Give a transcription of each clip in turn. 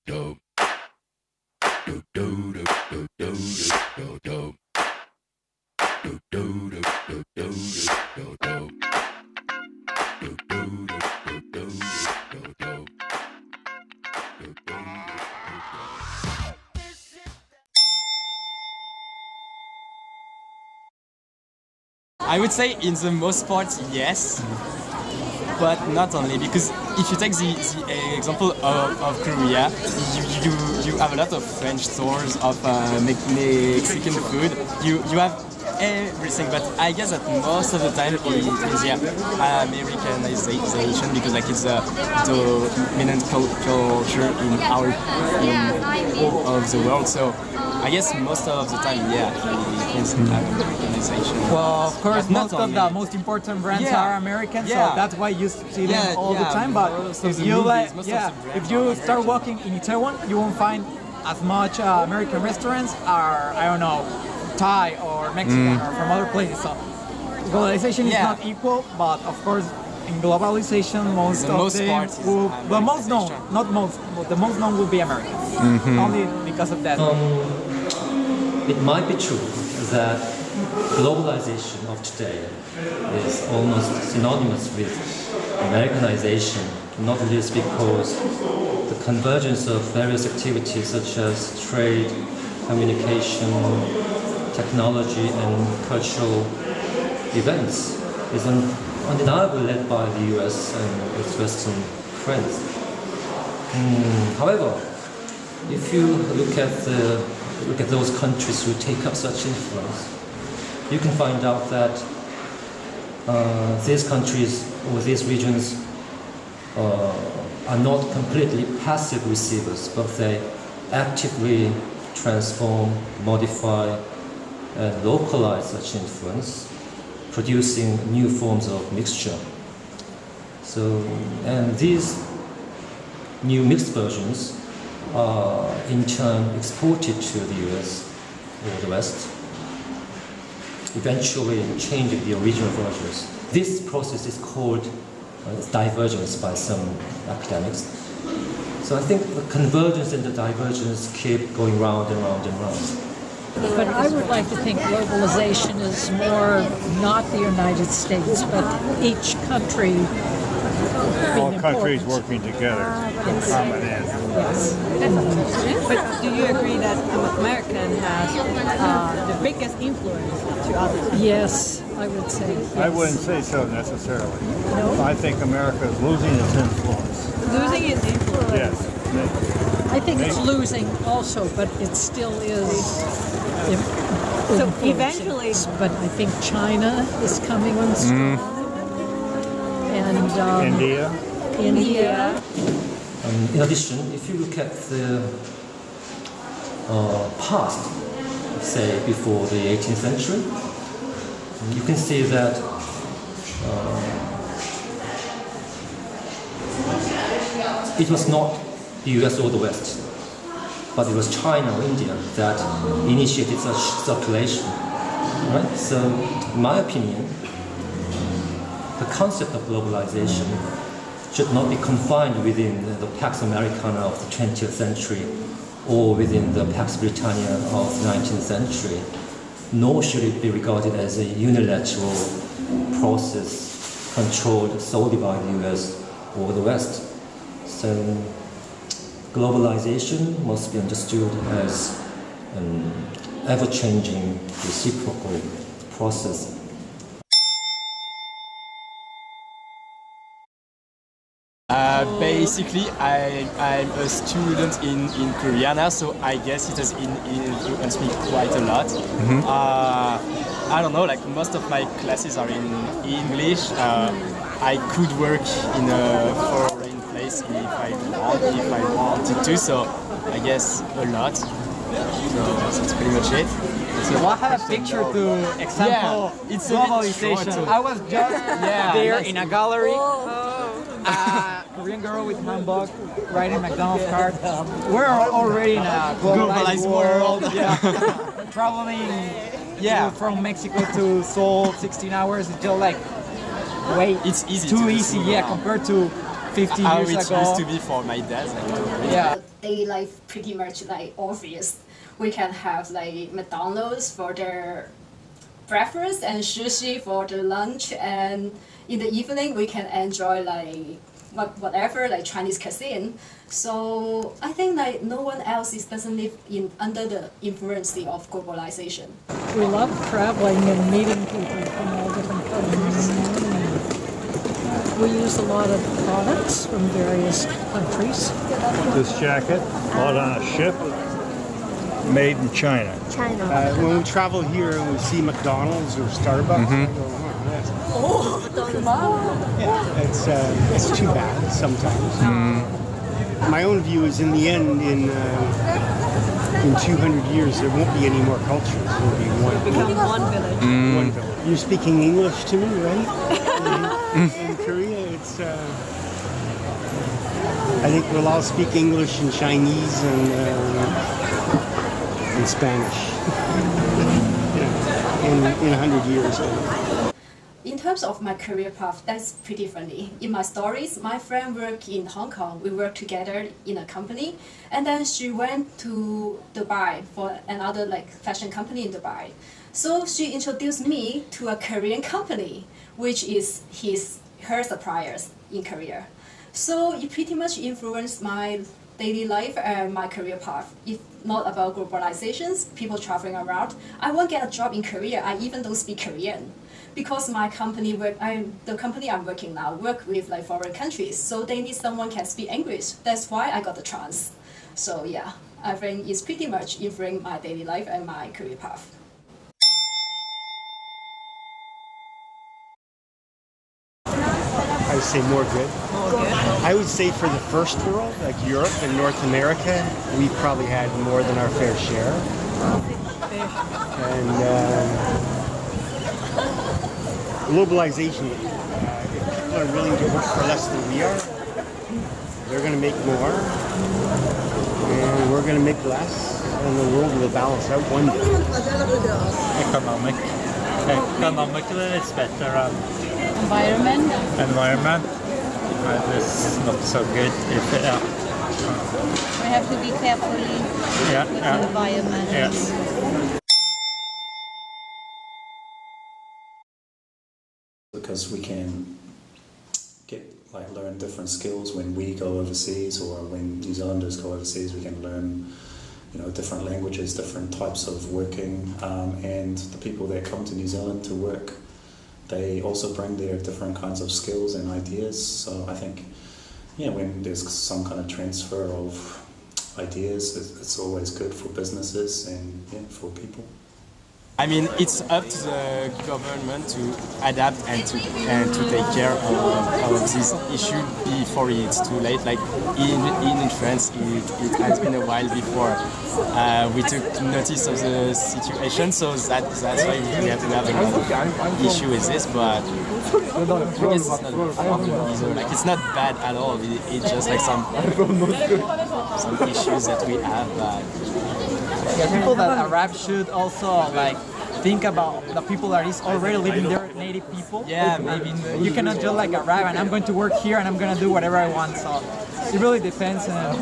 I would say in the most part, yes, but not only, because if you take the example of Korea, you have a lot of French stores of Mexican food. You have everything, but I guess that most of the time it is Americanization, because like it's the dominant culture in all of the world. So I guess most of the time, yeah, it is Americanization. Well, of course, but most of the most important brands are American, so that's why you see them all the time. But if you start walking in Taiwan, you won't find as much American restaurants are, I don't know, Thai or Mexican or from other places. So globalization is not equal, but of course in globalization the most known, not most, but the most known will be Americans. Only because of that. It might be true that globalization of today is almost synonymous with Americanization, not least because the convergence of various activities such as trade, communication, technology and cultural events is undeniably led by the US and its Western friends. However, if you look at those countries who take up such influence, you can find out that these countries or these regions are not completely passive receivers, but they actively transform, modify, and localize such influence, producing new forms of mixture. So, and these new mixed versions are in turn exported to the US or the West, eventually changing the original versions. This process is called divergence by some academics. So I think the convergence and the divergence keep going round and round and round. But I would like to think globalization is more not the United States, but each country. All countries working together for a common end. Yes. But do you agree that America has the biggest influence to others? Yes, I would say. Yes. I wouldn't say so necessarily. No? I think America is losing its influence. Losing its influence? Yes. I think it's losing also, but it still is. So eventually, but I think China is coming on strong, and India. In addition, if you look at the past, say before the 18th century, you can see that it was not the US or the West, but it was China or India that initiated such circulation. Right? So, in my opinion, the concept of globalization should not be confined within the Pax Americana of the 20th century or within the Pax Britannia of the 19th century, nor should it be regarded as a unilateral process controlled solely by the US or the West. So globalization must be understood as an ever-changing reciprocal process. Basically, I'm a student in Korea now, so I guess it has influenced me quite a lot. I don't know, like most of my classes are in English. I could work in a foreign place if I wanted to, so I guess a lot. So that's pretty much it. So I have a picture to example it's globalization. I was just there in a gallery. Korean girl with handbag riding McDonald's cart. We're already in a globalized world. Traveling from Mexico to Seoul, 16 hours. It's just like it's easy too easy. Compared to 50 years ago. How it used to be for my dad. Yeah. daily life pretty much like obvious. We can have like McDonald's for their breakfast and sushi for the lunch, and in the evening we can enjoy like whatever like Chinese cuisine. So I think like no one else doesn't live under the influence of globalization. We love traveling and meeting people from all different countries. We use a lot of products from various countries. This jacket, bought on a ship, made in China. When we travel here and we see McDonald's or Starbucks, I go, yeah, it's too bad sometimes. My own view is, in the end, in 200 years, there won't be any more cultures. There will be one. Become one village. One village. You're speaking English to me, right? In Korea, it's. I think we'll all speak English and Chinese and Spanish. In 100 years. In terms of my career path, that's pretty funny. In my stories, my friend worked in Hong Kong. We worked together in a company, and then she went to Dubai for another like fashion company in Dubai. So she introduced me to a Korean company, which is her suppliers in Korea. So it pretty much influenced my daily life and my career path. If not about globalizations, people traveling around, I won't get a job in Korea. I even don't speak Korean. Because my company the company I'm working now work with like foreign countries, so they need someone can speak English. That's why I got the chance. So yeah, I think it's pretty much influencing my daily life and my career path. I would say more good. I would say for the first world, like Europe and North America, we probably had more than our fair share. And globalization, if people are willing to work for less than we are, they're going to make more, and we're going to make less, and the world will balance out one day. Economically, it's better. Environment. This is not so good. We have to be carefully with the environment. Yes. Because we can learn different skills when we go overseas, or when New Zealanders go overseas, we can learn, different languages, different types of working, and the people that come to New Zealand to work, they also bring their different kinds of skills and ideas. So I think, when there's some kind of transfer of ideas, it's always good for businesses and for people. I mean, it's up to the government to adapt and to take care of this issue before it's too late. Like in France, it has been a while before we took notice of the situation, so that's why we have another issue with this. But I guess it's not a problem either. Like, it's not bad at all. It's just like some issues that we have. Yeah, people that arrive should also like think about the people that is already living there, native people. Yeah, maybe you cannot just like arrive and I'm going to work here and I'm going to do whatever I want. So it really depends on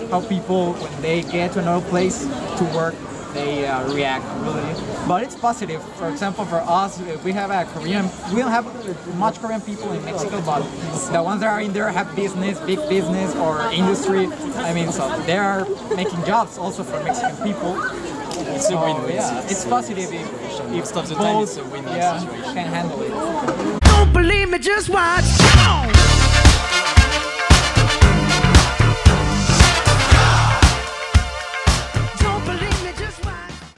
how people, when they get to another place to work, they react really. But it's positive. For example, for us, we have we don't have much Korean people in Mexico, but the ones that are in there have business, big business or industry. I mean, so they are making jobs also for Mexican people. It's a win-win. Yeah, it's positive if most of the time it's a win-win situation. Can handle it. Don't believe me, just watch.